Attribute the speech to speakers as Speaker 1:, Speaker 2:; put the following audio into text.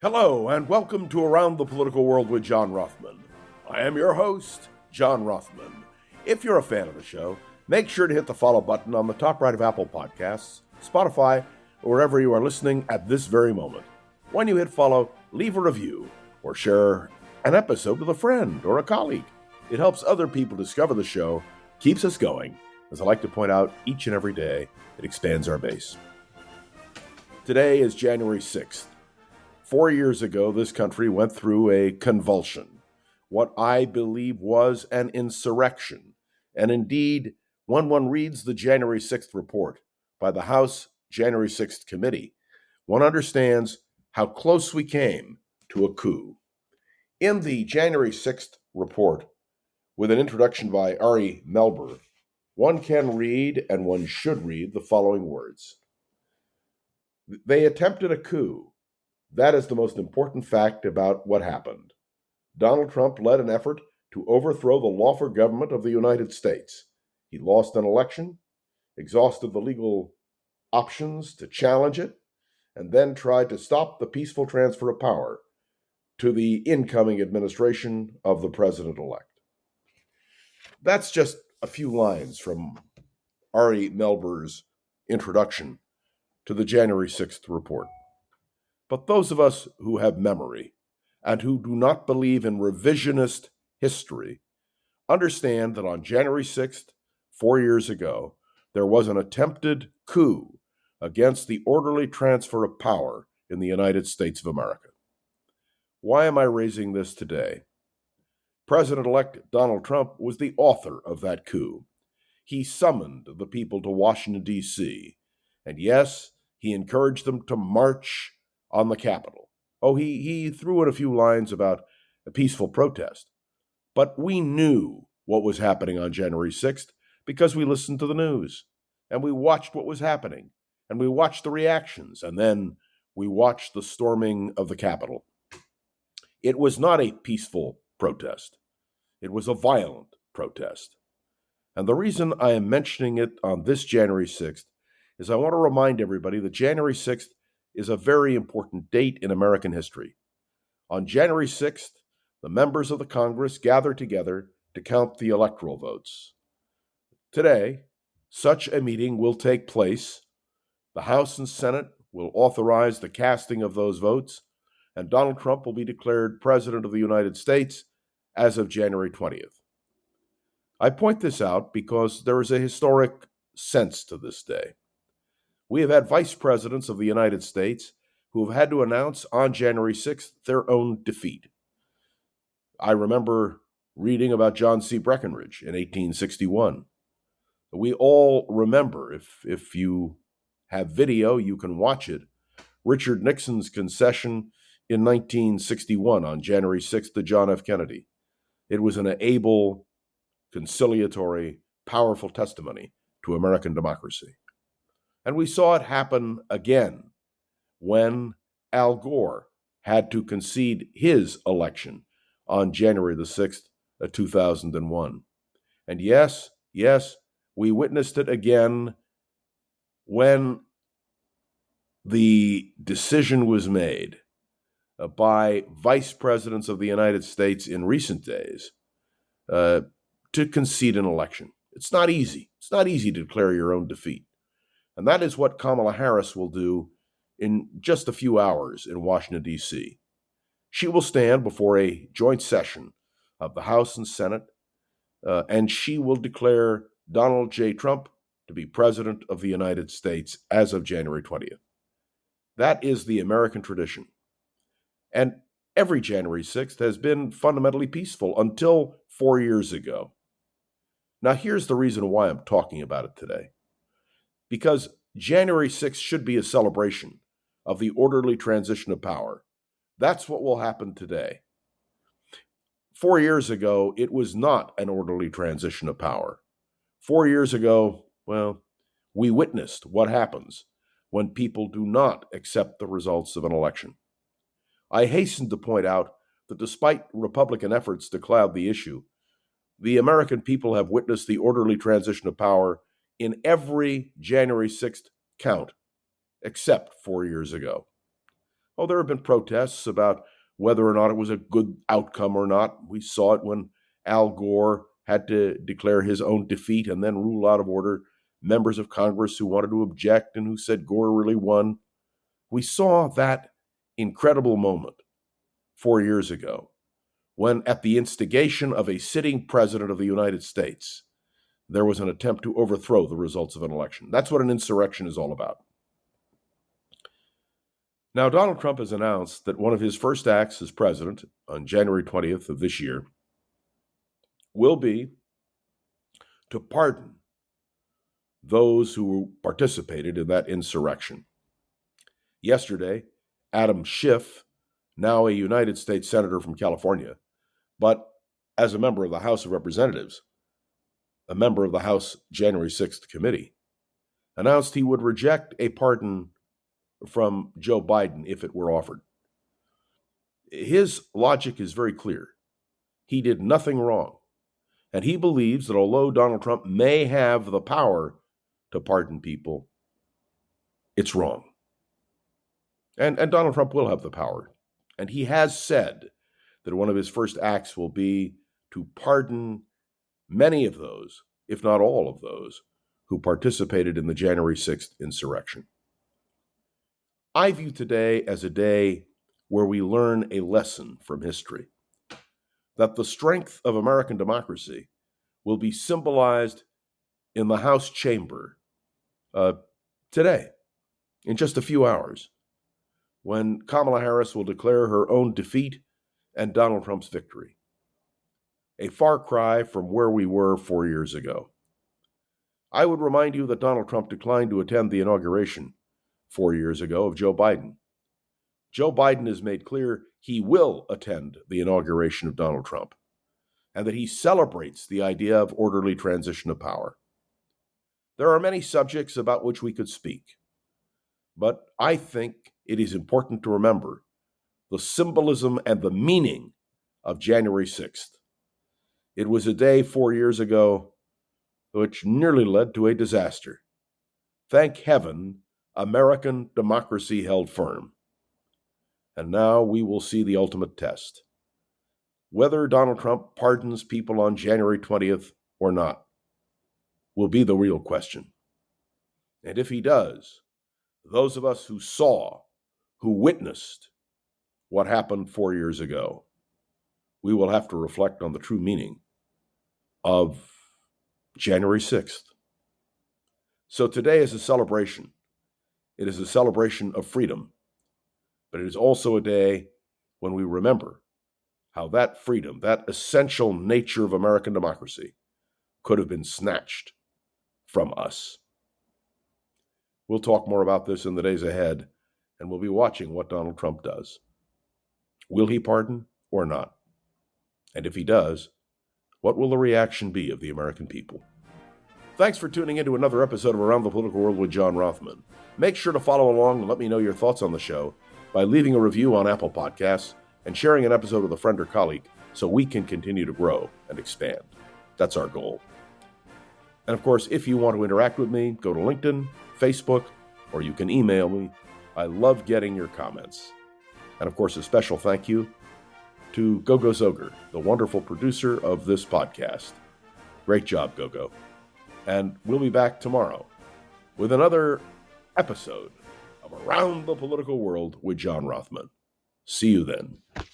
Speaker 1: Hello, and welcome to Around the Political World with John Rothman. I am your host, John Rothman. If you're a fan of the show, make sure to hit the follow button on the top right of Apple Podcasts, Spotify, or wherever you are listening at this very moment. When you hit follow, leave a review or share an episode with a friend or a colleague. It helps other people discover the show, keeps us going. As I like to point out each and every day, it expands our base. Today is January 6th. 4 years ago, this country went through a convulsion, what I believe was an insurrection. And indeed, when one reads the January 6th report by the House January 6th Committee, one understands how close we came to a coup. In the January 6th report, with an introduction by Ari Melber, one can read, and one should read, the following words. They attempted a coup. That is the most important fact about what happened. Donald Trump led an effort to overthrow the lawful government of the United States. He lost an election, exhausted the legal options to challenge it, and then tried to stop the peaceful transfer of power to the incoming administration of the president-elect. That's just a few lines from Ari Melber's introduction to the January 6th report. But those of us who have memory and who do not believe in revisionist history understand that on January 6th, 4 years ago, there was an attempted coup against the orderly transfer of power in the United States of America. Why am I raising this today? President-elect Donald Trump was the author of that coup. He summoned the people to Washington, D.C., and yes, he encouraged them to march on the Capitol. Oh, he threw in a few lines about a peaceful protest. But we knew what was happening on January 6th because we listened to the news, and we watched what was happening, and we watched the reactions, and then we watched the storming of the Capitol. It was not a peaceful protest. It was a violent protest. And the reason I am mentioning it on this January 6th is I want to remind everybody that January 6th is a very important date in American history. On January 6th, the members of the Congress gathered together to count the electoral votes. Today, such a meeting will take place. The House and Senate will authorize the casting of those votes, and Donald Trump will be declared President of the United States as of January 20th. I point this out because there is a historic sense to this day. We have had vice presidents of the United States who have had to announce on January 6th their own defeat. I remember reading about John C. Breckinridge in 1861. We all remember, if you have video, you can watch it, Richard Nixon's concession in 1961 on January 6th to John F. Kennedy. It was an able, conciliatory, powerful testimony to American democracy. And we saw it happen again when Al Gore had to concede his election on January the 6th, 2001. And yes, we witnessed it again when the decision was made by vice presidents of the United States in recent days to concede an election. It's not easy. It's not easy to declare your own defeat. And that is what Kamala Harris will do in just a few hours in Washington, D.C. She will stand before a joint session of the House and Senate, and she will declare Donald J. Trump to be President of the United States as of January 20th. That is the American tradition. And every January 6th has been fundamentally peaceful until 4 years ago. Now, here's the reason why I'm talking about it today. Because January 6th should be a celebration of the orderly transition of power. That's what will happen today. 4 years ago, it was not an orderly transition of power. 4 years ago, well, we witnessed what happens when people do not accept the results of an election. I hasten to point out that despite Republican efforts to cloud the issue, the American people have witnessed the orderly transition of power in every January 6th count, except 4 years ago. Oh, there have been protests about whether or not it was a good outcome or not. We saw it when Al Gore had to declare his own defeat and then rule out of order members of Congress who wanted to object and who said Gore really won. We saw that incredible moment 4 years ago when, at the instigation of a sitting president of the United States, there was an attempt to overthrow the results of an election. That's what an insurrection is all about. Now, Donald Trump has announced that one of his first acts as president on January 20th of this year will be to pardon those who participated in that insurrection. Yesterday, Adam Schiff, now a United States Senator from California, but as a member of the House of Representatives, a member of the House January 6th committee, announced he would reject a pardon from Joe Biden if it were offered. His logic is very clear. He did nothing wrong, and he believes that although Donald Trump may have the power to pardon people, it's wrong. And Donald Trump will have the power, and he has said that one of his first acts will be to pardon many of those, if not all of those, who participated in the January 6th insurrection. I view today as a day where we learn a lesson from history, that the strength of American democracy will be symbolized in the House chamber today, in just a few hours, when Kamala Harris will declare her own defeat and Donald Trump's victory. A far cry from where we were 4 years ago. I would remind you that Donald Trump declined to attend the inauguration 4 years ago of Joe Biden. Joe Biden has made clear he will attend the inauguration of Donald Trump, and that he celebrates the idea of orderly transition of power. There are many subjects about which we could speak, but I think it is important to remember the symbolism and the meaning of January 6th. It was a day 4 years ago which nearly led to a disaster. Thank heaven, American democracy held firm. And now we will see the ultimate test. Whether Donald Trump pardons people on January 20th or not will be the real question. And if he does, those of us who saw, who witnessed what happened 4 years ago, we will have to reflect on the true meaning of January 6th. So today is a celebration. It is a celebration of freedom, but it is also a day when we remember how that freedom, that essential nature of American democracy, could have been snatched from us. We'll talk more about this in the days ahead, and we'll be watching what Donald Trump does. Will he pardon or not? And if he does, what will the reaction be of the American people? Thanks for tuning in to another episode of Around the Political World with John Rothman. Make sure to follow along and let me know your thoughts on the show by leaving a review on Apple Podcasts and sharing an episode with a friend or colleague so we can continue to grow and expand. That's our goal. And of course, if you want to interact with me, go to LinkedIn, Facebook, or you can email me. I love getting your comments. And of course, a special thank you to Gogo Zoger, the wonderful producer of this podcast. Great job, Gogo. And we'll be back tomorrow with another episode of Around the Political World with John Rothman. See you then.